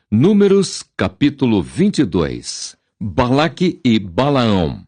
Números, capítulo 22. Balaque e Balaão.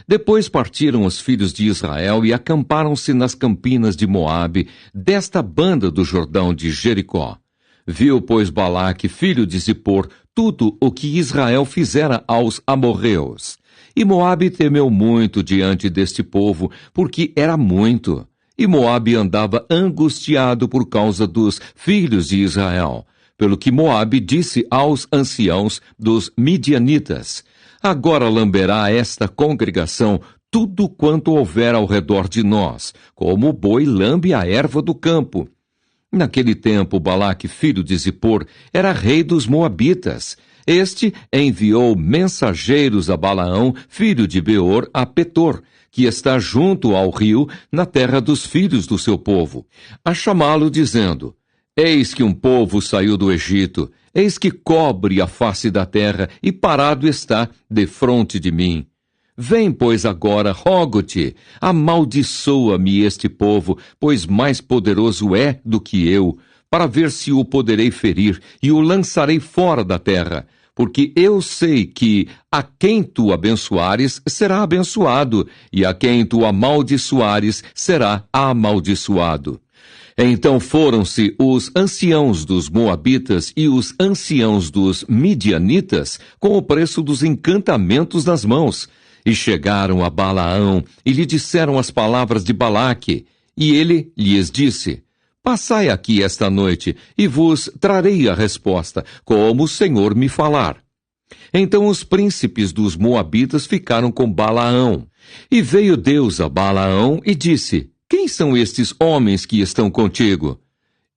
Depois partiram os filhos de Israel e acamparam-se nas campinas de Moabe, desta banda do Jordão de Jericó. Viu, pois, Balaque, filho de Zippor, tudo o que Israel fizera aos amorreus. E Moabe temeu muito diante deste povo, porque era muito. E Moabe andava angustiado por causa dos filhos de Israel. Pelo que Moabe disse aos anciãos dos midianitas: agora lamberá esta congregação tudo quanto houver ao redor de nós, como o boi lambe a erva do campo. Naquele tempo, Balaque, filho de Zippor, era rei dos Moabitas. Este enviou mensageiros a Balaão, filho de Beor, a Petor, que está junto ao rio, na terra dos filhos do seu povo, a chamá-lo, dizendo: eis que um povo saiu do Egito, eis que cobre a face da terra, e parado está defronte de mim. Vem, pois, agora, rogo-te, amaldiçoa-me este povo, pois mais poderoso é do que eu, para ver se o poderei ferir, e o lançarei fora da terra. Porque eu sei que a quem tu abençoares será abençoado, e a quem tu amaldiçoares será amaldiçoado. Então foram-se os anciãos dos Moabitas e os anciãos dos Midianitas com o preço dos encantamentos nas mãos, e chegaram a Balaão e lhe disseram as palavras de Balaque, e ele lhes disse: passai aqui esta noite, e vos trarei a resposta, como o Senhor me falar. Então os príncipes dos Moabitas ficaram com Balaão, e veio Deus a Balaão e disse: quem são estes homens que estão contigo?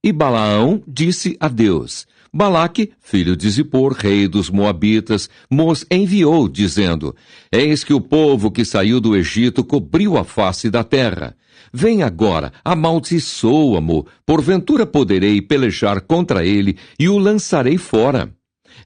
E Balaão disse a Deus: Balaque, filho de Zippor, rei dos Moabitas, nos enviou, dizendo: eis que o povo que saiu do Egito cobriu a face da terra. Vem agora, amaldiçoa-mo, porventura poderei pelejar contra ele e o lançarei fora.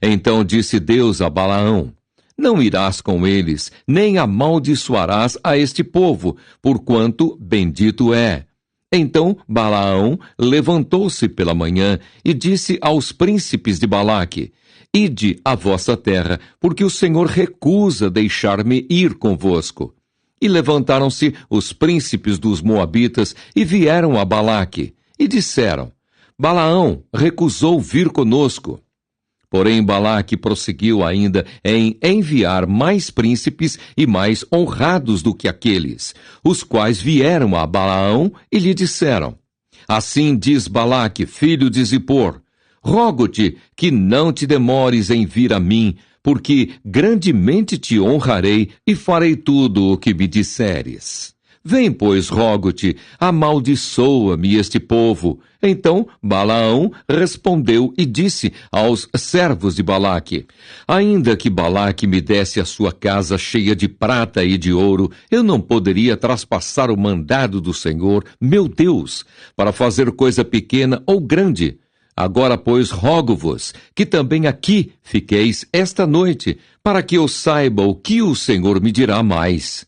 Então disse Deus a Balaão: não irás com eles, nem amaldiçoarás a este povo, porquanto bendito é. Então Balaão levantou-se pela manhã e disse aos príncipes de Balaque: ide à vossa terra, porque o Senhor recusa deixar-me ir convosco. E levantaram-se os príncipes dos Moabitas e vieram a Balaque, e disseram: Balaão recusou vir conosco. Porém Balaque prosseguiu ainda em enviar mais príncipes e mais honrados do que aqueles, os quais vieram a Balaão e lhe disseram: assim diz Balaque, filho de Zippor: rogo-te que não te demores em vir a mim, porque grandemente te honrarei e farei tudo o que me disseres. Vem, pois, rogo-te, amaldiçoa-me este povo. Então Balaão respondeu e disse aos servos de Balaque: ainda que Balaque me desse a sua casa cheia de prata e de ouro, eu não poderia traspassar o mandado do Senhor, meu Deus, para fazer coisa pequena ou grande. Agora, pois, rogo-vos que também aqui fiqueis esta noite, para que eu saiba o que o Senhor me dirá mais.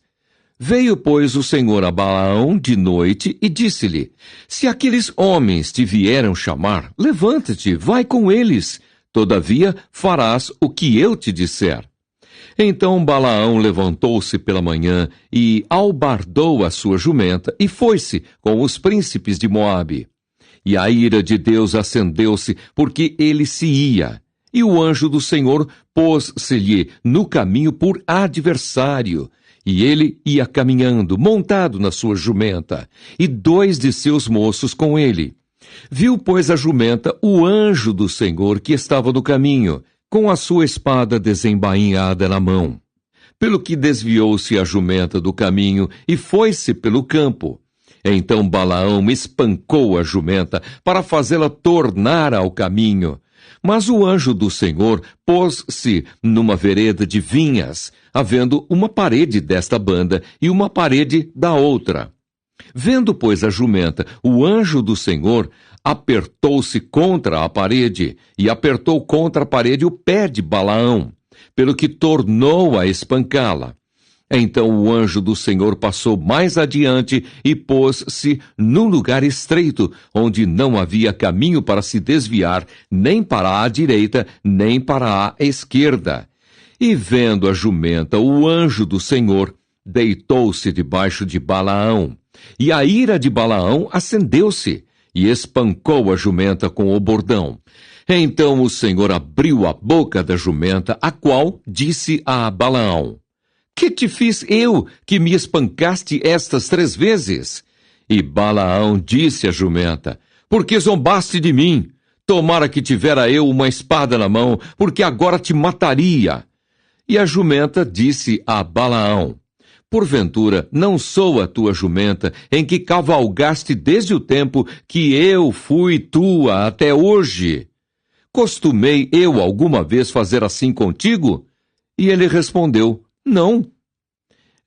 Veio, pois, o Senhor a Balaão de noite e disse-lhe: se aqueles homens te vieram chamar, levanta-te, vai com eles, todavia farás o que eu te disser. Então Balaão levantou-se pela manhã e albardou a sua jumenta e foi-se com os príncipes de Moabe. E a ira de Deus acendeu-se, porque ele se ia. E o anjo do Senhor pôs-se-lhe no caminho por adversário. E ele ia caminhando, montado na sua jumenta, e 2 de seus moços com ele. Viu, pois, a jumenta o anjo do Senhor que estava no caminho, com a sua espada desembainhada na mão. Pelo que desviou-se a jumenta do caminho e foi-se pelo campo. Então Balaão espancou a jumenta para fazê-la tornar ao caminho. Mas o anjo do Senhor pôs-se numa vereda de vinhas, havendo uma parede desta banda e uma parede da outra. Vendo, pois, a jumenta, o anjo do Senhor apertou-se contra a parede, e apertou contra a parede o pé de Balaão, pelo que tornou a espancá-la. Então o anjo do Senhor passou mais adiante e pôs-se num lugar estreito, onde não havia caminho para se desviar, nem para a direita, nem para a esquerda. E vendo a jumenta, o anjo do Senhor deitou-se debaixo de Balaão. E a ira de Balaão acendeu-se, e espancou a jumenta com o bordão. Então o Senhor abriu a boca da jumenta, a qual disse a Balaão: Que te fiz eu, que me espancaste estas 3 vezes? E Balaão disse à jumenta: Porque zombaste de mim? Tomara que tivera eu uma espada na mão, porque agora te mataria. E a jumenta disse a Balaão: Porventura, não sou a tua jumenta, em que cavalgaste desde o tempo que eu fui tua até hoje? Costumei eu alguma vez fazer assim contigo? E ele respondeu: Não.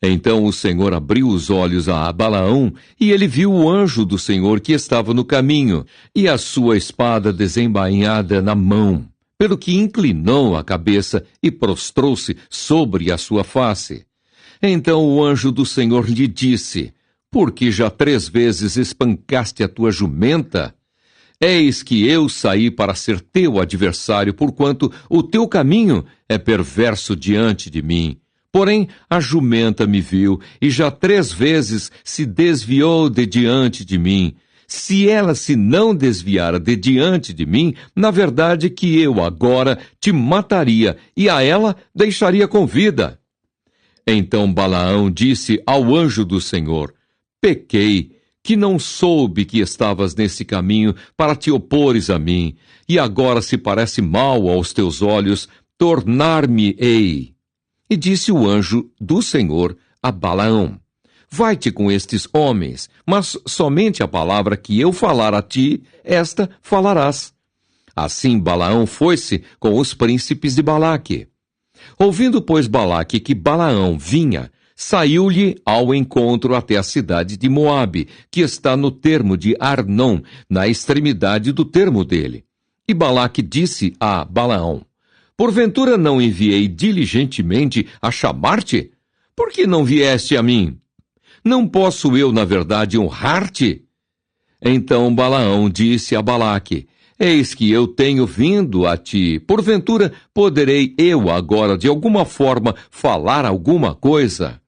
Então o Senhor abriu os olhos a Balaão, e ele viu o anjo do Senhor que estava no caminho, e a sua espada desembainhada na mão, pelo que inclinou a cabeça e prostrou-se sobre a sua face. Então o anjo do Senhor lhe disse: Porque já 3 vezes espancaste a tua jumenta? Eis que eu saí para ser teu adversário, porquanto o teu caminho é perverso diante de mim. Porém, a jumenta me viu, e já 3 vezes se desviou de diante de mim. Se ela se não desviara de diante de mim, na verdade que eu agora te mataria, e a ela deixaria com vida. Então Balaão disse ao anjo do Senhor: Pequei, que não soube que estavas nesse caminho para te opores a mim, e agora se parece mal aos teus olhos, tornar-me-ei. E disse o anjo do Senhor a Balaão: Vai-te com estes homens, mas somente a palavra que eu falar a ti, esta falarás. Assim Balaão foi-se com os príncipes de Balaque. Ouvindo, pois, Balaque que Balaão vinha, saiu-lhe ao encontro até a cidade de Moabe, que está no termo de Arnon, na extremidade do termo dele. E Balaque disse a Balaão: Porventura não enviei diligentemente a chamar-te? Por que não vieste a mim? Não posso eu, na verdade, honrar-te? Então Balaão disse a Balaque: Eis que eu tenho vindo a ti. Porventura, poderei eu agora, de alguma forma, falar alguma coisa?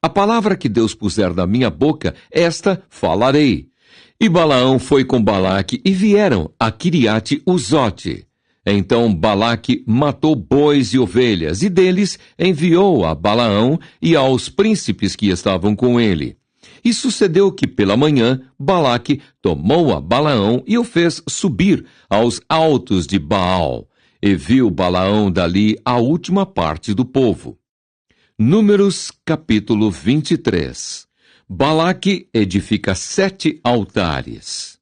A palavra que Deus puser na minha boca, esta falarei. E Balaão foi com Balaque, e vieram a Quiriate-Uzote. Então Balaque matou bois e ovelhas, e deles enviou a Balaão e aos príncipes que estavam com ele. E sucedeu que pela manhã Balaque tomou a Balaão e o fez subir aos altos de Baal. E viu Balaão dali a última parte do povo. Números capítulo 23. Balaque edifica 7 altares.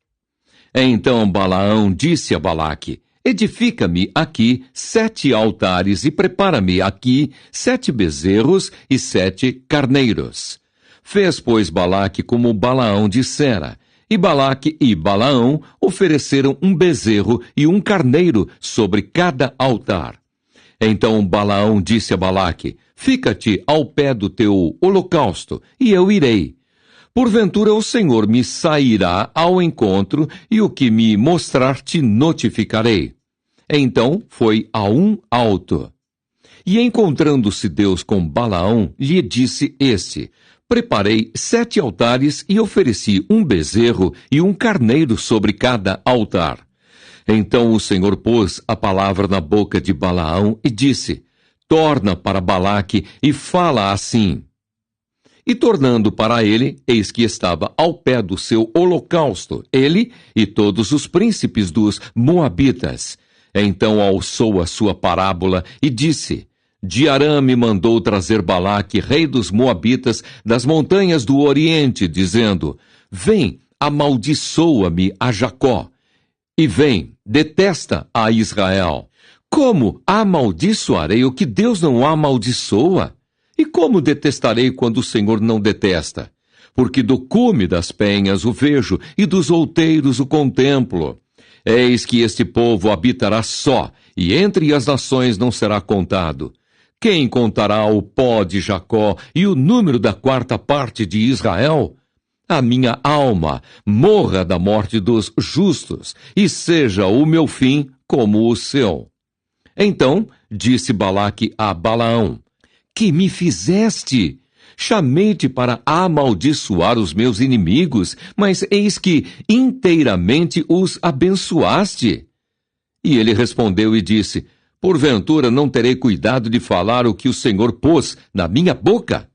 Então Balaão disse a Balaque: Edifica-me aqui 7 altares e prepara-me aqui 7 bezerros e 7 carneiros. Fez, pois, Balaque como Balaão dissera, e Balaque e Balaão ofereceram um bezerro e um carneiro sobre cada altar. Então Balaão disse a Balaque: Fica-te ao pé do teu holocausto, e eu irei. Porventura o Senhor me sairá ao encontro, e o que me mostrar te notificarei. Então foi a um alto. E encontrando-se Deus com Balaão, lhe disse este: Preparei 7 altares e ofereci um bezerro e um carneiro sobre cada altar. Então o Senhor pôs a palavra na boca de Balaão e disse: Torna para Balaque e fala assim. E tornando para ele, eis que estava ao pé do seu holocausto, ele e todos os príncipes dos Moabitas. Então alçou a sua parábola e disse: De Arã me mandou trazer Balaque, rei dos Moabitas, das montanhas do Oriente, dizendo: Vem, amaldiçoa-me a Jacó. E vem, detesta a Israel. Como amaldiçoarei o que Deus não amaldiçoa? E como detestarei quando o Senhor não detesta? Porque do cume das penhas o vejo, e dos outeiros o contemplo. Eis que este povo habitará só, e entre as nações não será contado. Quem contará o pó de Jacó e o número da quarta parte de Israel? A minha alma morra da morte dos justos, e seja o meu fim como o seu. Então disse Balaque a Balaão: Que me fizeste? Chamei-te para amaldiçoar os meus inimigos, mas eis que inteiramente os abençoaste. E ele respondeu e disse: Porventura não terei cuidado de falar o que o Senhor pôs na minha boca?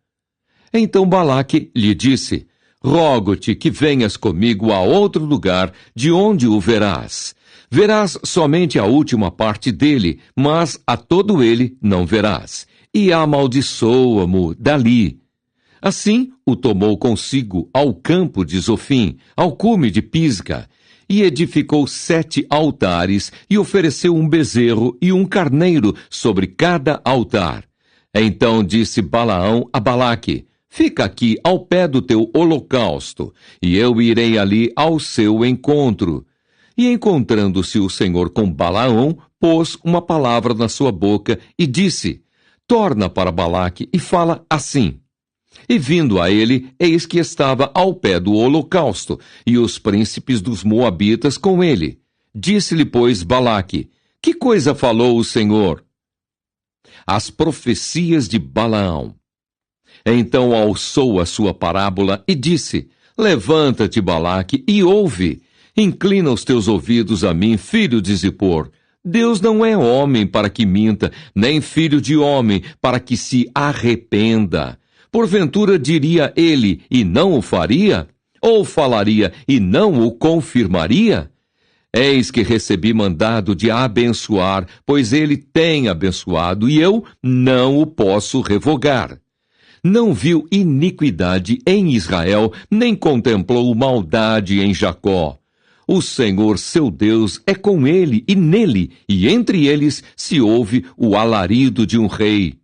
Então Balaque lhe disse: Rogo-te que venhas comigo a outro lugar, de onde o verás. Verás somente a última parte dele, mas a todo ele não verás. E amaldiçoa-mo dali. Assim o tomou consigo ao campo de Zofim, ao cume de Pisga, e edificou 7 altares, e ofereceu um bezerro e um carneiro sobre cada altar. Então disse Balaão a Balaque: Fica aqui ao pé do teu holocausto, e eu irei ali ao seu encontro. E encontrando-se o Senhor com Balaão, pôs uma palavra na sua boca e disse: Torna para Balaque e fala assim. E vindo a ele, eis que estava ao pé do holocausto, e os príncipes dos moabitas com ele. Disse-lhe, pois, Balaque: Que coisa falou o Senhor? As profecias de Balaão. Então alçou a sua parábola e disse: Levanta-te, Balaque, e ouve. Inclina os teus ouvidos a mim, filho de Zippor. Deus não é homem para que minta, nem filho de homem para que se arrependa. Porventura diria ele, e não o faria? Ou falaria, e não o confirmaria? Eis que recebi mandado de abençoar, pois ele tem abençoado, e eu não o posso revogar. Não viu iniquidade em Israel, nem contemplou maldade em Jacó. O Senhor, seu Deus, é com ele e nele, e entre eles se ouve o alarido de um rei.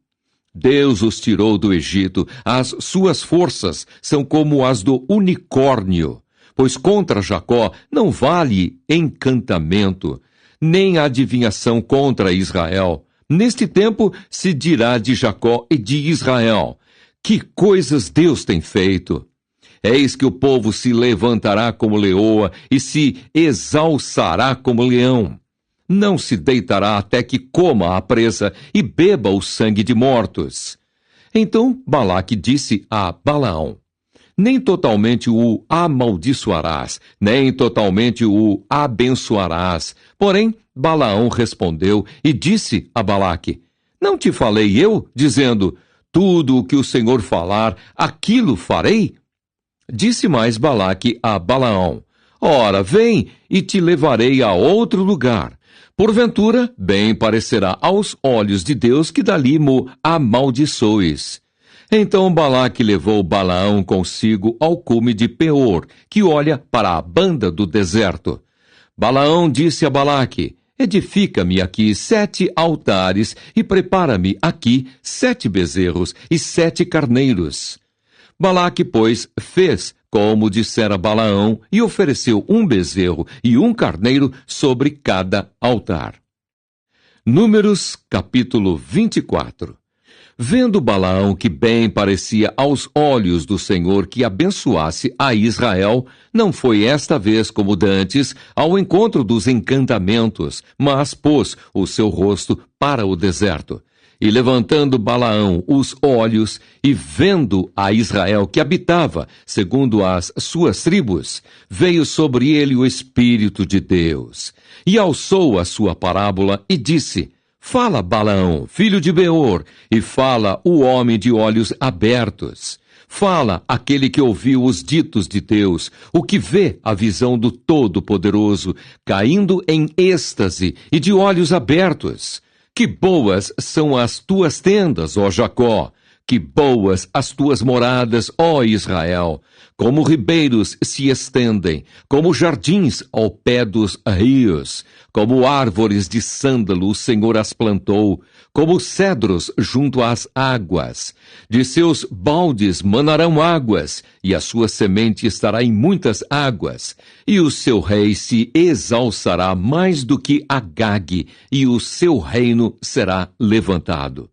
Deus os tirou do Egito, as suas forças são como as do unicórnio, pois contra Jacó não vale encantamento, nem adivinhação contra Israel. Neste tempo se dirá de Jacó e de Israel: Que coisas Deus tem feito! Eis que o povo se levantará como leoa e se exalçará como leão. Não se deitará até que coma a presa e beba o sangue de mortos. Então Balaque disse a Balaão: Nem totalmente o amaldiçoarás, nem totalmente o abençoarás. Porém, Balaão respondeu e disse a Balaque: Não te falei eu, dizendo: Tudo o que o Senhor falar, aquilo farei? Disse mais Balaque a Balaão: Ora, vem, e te levarei a outro lugar. Porventura, bem parecerá aos olhos de Deus que dali mo amaldiçoes. Então Balaque levou Balaão consigo ao cume de Peor, que olha para a banda do deserto. Balaão disse a Balaque: Edifica-me aqui 7 altares e prepara-me aqui 7 bezerros e 7 carneiros. Balaque, pois, fez como dissera Balaão, e ofereceu um bezerro e um carneiro sobre cada altar. Números, capítulo 24. Vendo Balaão que bem parecia aos olhos do Senhor que abençoasse a Israel, não foi esta vez como dantes ao encontro dos encantamentos, mas pôs o seu rosto para o deserto. E levantando Balaão os olhos, e vendo a Israel que habitava, segundo as suas tribos, veio sobre ele o Espírito de Deus. E alçou a sua parábola e disse: Fala, Balaão, filho de Beor, e fala o homem de olhos abertos. Fala aquele que ouviu os ditos de Deus, o que vê a visão do Todo-Poderoso, caindo em êxtase e de olhos abertos. Que boas são as tuas tendas, ó Jacó! Que boas as tuas moradas, ó Israel! Como ribeiros se estendem, como jardins ao pé dos rios, como árvores de sândalo o Senhor as plantou, como cedros junto às águas. De seus baldes manarão águas, e a sua semente estará em muitas águas. E o seu rei se exalçará mais do que Agag, e o seu reino será levantado.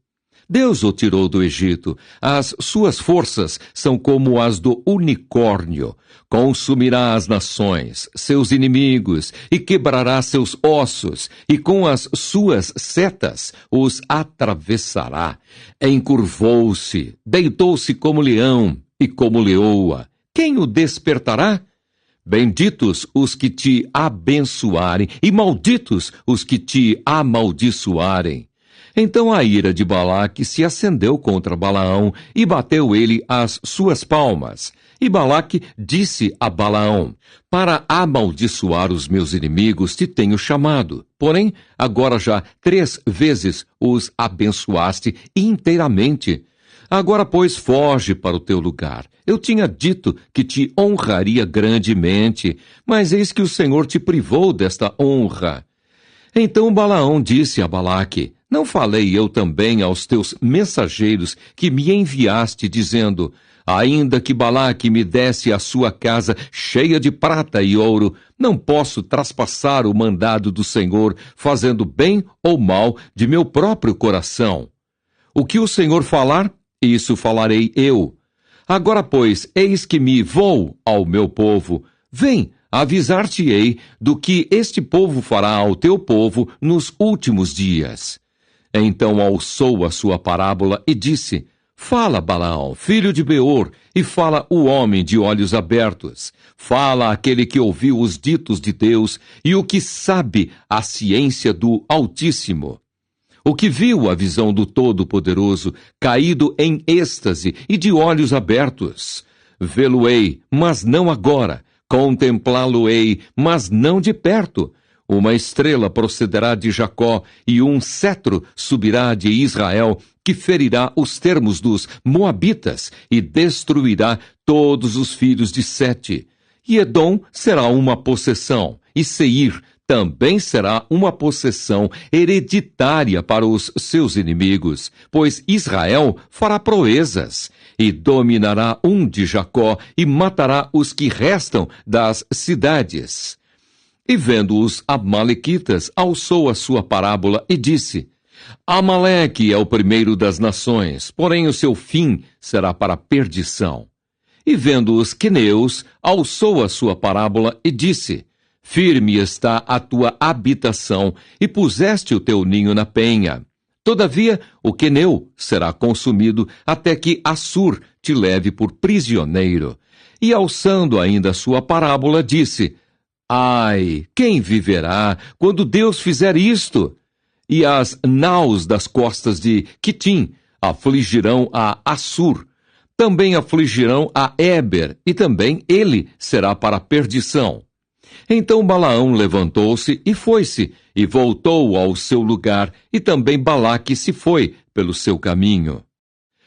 Deus o tirou do Egito. As suas forças são como as do unicórnio. Consumirá as nações, seus inimigos, e quebrará seus ossos, e com as suas setas os atravessará. Encurvou-se, deitou-se como leão e como leoa. Quem o despertará? Benditos os que te abençoarem, e malditos os que te amaldiçoarem. Então a ira de Balaque se acendeu contra Balaão, e bateu ele as suas palmas. E Balaque disse a Balaão: para amaldiçoar os meus inimigos te tenho chamado. Porém, agora já 3 vezes os abençoaste inteiramente. Agora, pois, foge para o teu lugar. Eu tinha dito que te honraria grandemente, mas eis que o Senhor te privou desta honra. Então Balaão disse a Balaque: não falei eu também aos teus mensageiros que me enviaste, dizendo: ainda que Balaque me desse a sua casa cheia de prata e ouro, não posso traspassar o mandado do Senhor, fazendo bem ou mal de meu próprio coração. O que o Senhor falar, isso falarei eu. Agora, pois, eis que me vou ao meu povo. Vem, avisar-te-ei do que este povo fará ao teu povo nos últimos dias. Então alçou a sua parábola e disse: fala, Balaão, filho de Beor, e fala o homem de olhos abertos. Fala aquele que ouviu os ditos de Deus e o que sabe a ciência do Altíssimo. O que viu a visão do Todo-Poderoso, caído em êxtase e de olhos abertos. Vê-lo-ei, mas não agora. Contemplá-lo-ei, mas não de perto. Uma estrela procederá de Jacó, e um cetro subirá de Israel, que ferirá os termos dos Moabitas, e destruirá todos os filhos de Sete. E Edom será uma possessão, e Seir também será uma possessão hereditária para os seus inimigos, pois Israel fará proezas, e dominará um de Jacó, e matará os que restam das cidades. E vendo os amalequitas, alçou a sua parábola e disse: Amaleque é o primeiro das nações, porém o seu fim será para a perdição. E vendo os queneus, alçou a sua parábola e disse: firme está a tua habitação, e puseste o teu ninho na penha. Todavia, o queneu será consumido até que Assur te leve por prisioneiro. E alçando ainda a sua parábola, disse: ai, quem viverá quando Deus fizer isto? E as naus das costas de Quitim afligirão a Assur. Também afligirão a Éber, e também ele será para a perdição. Então Balaão levantou-se e foi-se, e voltou ao seu lugar, e também Balaque se foi pelo seu caminho.